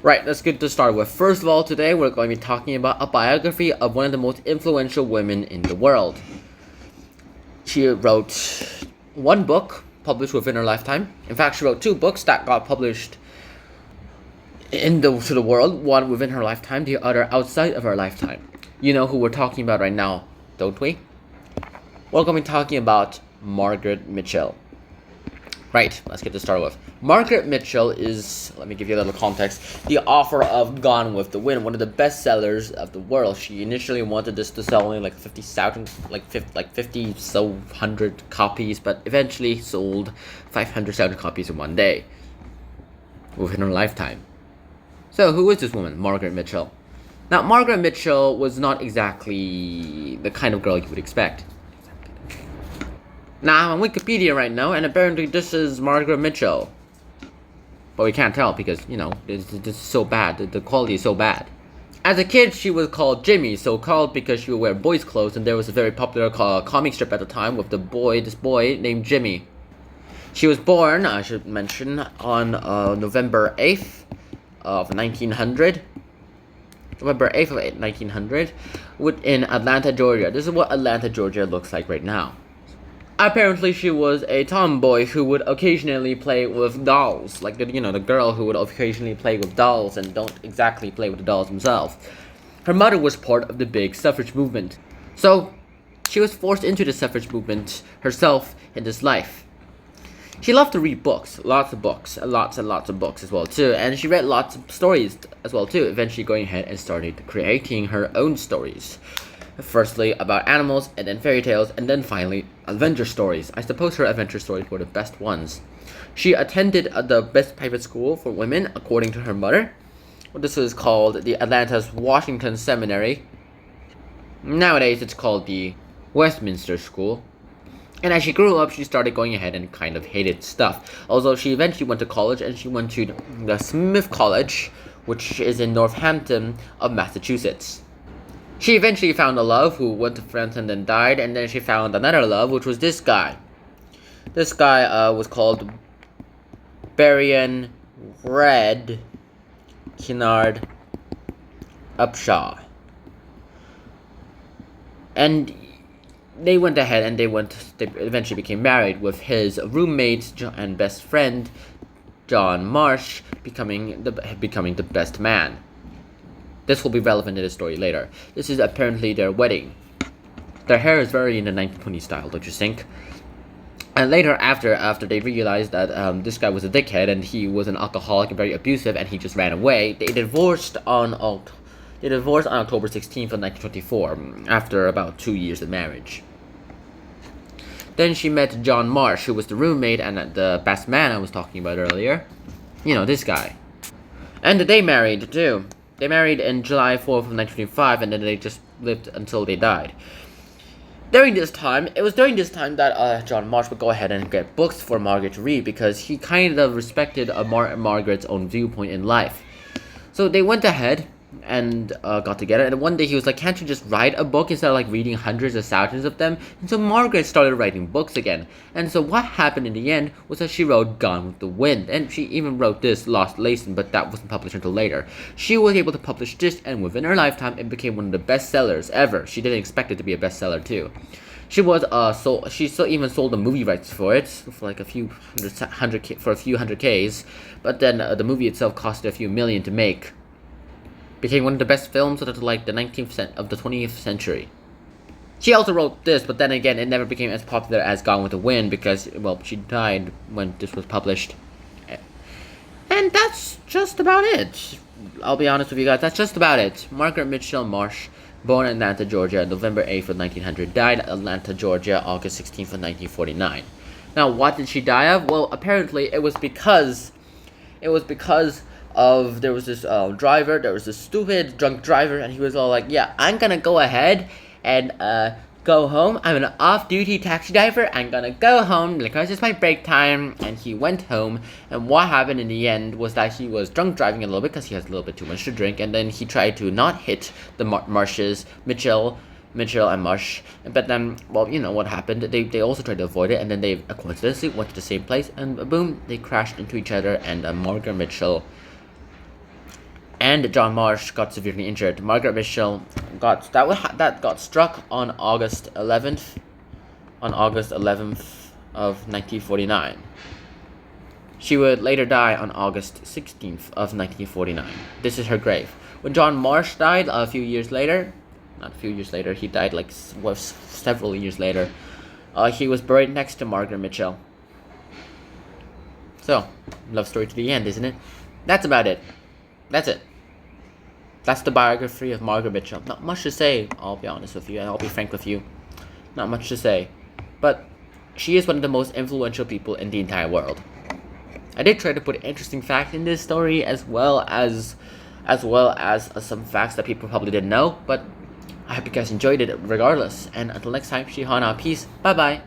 Right, let's get to start with. First of all, today we're going to be talking about a biography of one of the most influential women in the world. She wrote one book published within her lifetime. In fact, she wrote two books that got published to the world, one within her lifetime, the other outside of her lifetime. You know who we're talking about right now, don't we? We're going to be talking about Margaret Mitchell. Right, let's get this started with. Margaret Mitchell is, let me give you a little context, the author of Gone with the Wind, one of the best sellers of the world. She initially wanted this to sell only like 50,000, like 100 copies, but eventually sold 500,000 copies in one day within her lifetime. So, who is this woman, Margaret Mitchell? Now, Margaret Mitchell was not exactly the kind of girl you would expect. Now, I'm on Wikipedia right now, and apparently this is Margaret Mitchell. But we can't tell because, you know, this is so bad. The quality is so bad. As a kid, she was called Jimmy, so called because she would wear boys' clothes, and there was a very popular comic strip at the time with this boy named Jimmy. She was born, I should mention, on November 8th of 1900. November 8th of 1900, in Atlanta, Georgia. This is what Atlanta, Georgia looks like right now. Apparently, she was a tomboy who would occasionally play with dolls. Like, the girl who would occasionally play with dolls and don't exactly play with the dolls themselves. Her mother was part of the big suffrage movement. So, she was forced into the suffrage movement herself in this life. She loved to read books, lots of books, lots and lots of books as well too. And she read lots of stories as well too, eventually going ahead and started creating her own stories. Firstly about animals, and then fairy tales, and then finally adventure stories. I suppose her adventure stories were the best ones. She attended the best private school for women, according to her mother. This is called the Atlanta's Washington Seminary. Nowadays it's called the Westminster School. And as she grew up, she started going ahead and kind of hated stuff. Although she eventually went to college, and she went to the Smith College, which is in Northampton of Massachusetts. She eventually found a love who went to France and then died, and then she found another love, which was this guy. This guy was called Baron Red Kennard Upshaw. And they went ahead and they eventually became married, with his roommate and best friend, John Marsh, becoming the best man. This will be relevant in the story later. This is apparently their wedding. Their hair is very in the 1920s style, don't you think? And later, after they realized that this guy was a dickhead and he was an alcoholic and very abusive, and he just ran away, they divorced on October 16th of 1924, after about 2 years of marriage. Then she met John Marsh, who was the roommate and the best man I was talking about earlier. You know, this guy. And they married too. They married in July 4th of 1925, and then they just lived until they died. During this time that John Marsh would go ahead and get books for Margaret to read, because he kind of respected Margaret's own viewpoint in life. So they went ahead and got together, and one day he was like, can't you just write a book instead of like reading hundreds of thousands of them? And so Margaret started writing books again. And so what happened in the end was that she wrote Gone with the Wind, and she even wrote this Lost Lesson, but that wasn't published until later. She was able to publish this, and within her lifetime it became one of the best sellers ever. She didn't expect it to be a bestseller too. She was even sold the movie rights for it for like a few hundred Ks, but then the movie itself costed a few million to make. Became one of the best films of the 20th century. She also wrote this, but then again, it never became as popular as Gone with the Wind because, well, she died when this was published. And that's just about it. I'll be honest with you guys, that's just about it. Margaret Mitchell Marsh, born in Atlanta, Georgia, November 8th of 1900, died in Atlanta, Georgia, August 16th of 1949. Now, what did she die of? Well, apparently it was because there was this driver, there was this stupid drunk driver, and he was all like, yeah, I'm gonna go ahead and go home. I'm an off-duty taxi driver. I'm gonna go home because it's my break time. And he went home, and what happened in the end was that he was drunk driving a little bit because he has a little bit too much to drink, and then he tried to not hit the Marshes, Mitchell and Marsh, but then, well, you know what happened, they also tried to avoid it, and then they coincidentally went to the same place, and boom, they crashed into each other, and Margaret Mitchell and John Marsh got severely injured. Margaret Mitchell got struck on August 11th of 1949. She would later die on August 16th of 1949. This is her grave. When John Marsh died a few years later, not a few years later, he died several years later, he was buried next to Margaret Mitchell. So, love story to the end, isn't it? That's about it. That's it. That's the biography of Margaret Mitchell. Not much to say, I'll be honest with you, and I'll be frank with you. Not much to say. But she is one of the most influential people in the entire world. I did try to put an interesting fact in this story, as well as some facts that people probably didn't know, but I hope you guys enjoyed it regardless. And until next time, Shihana, peace, bye bye.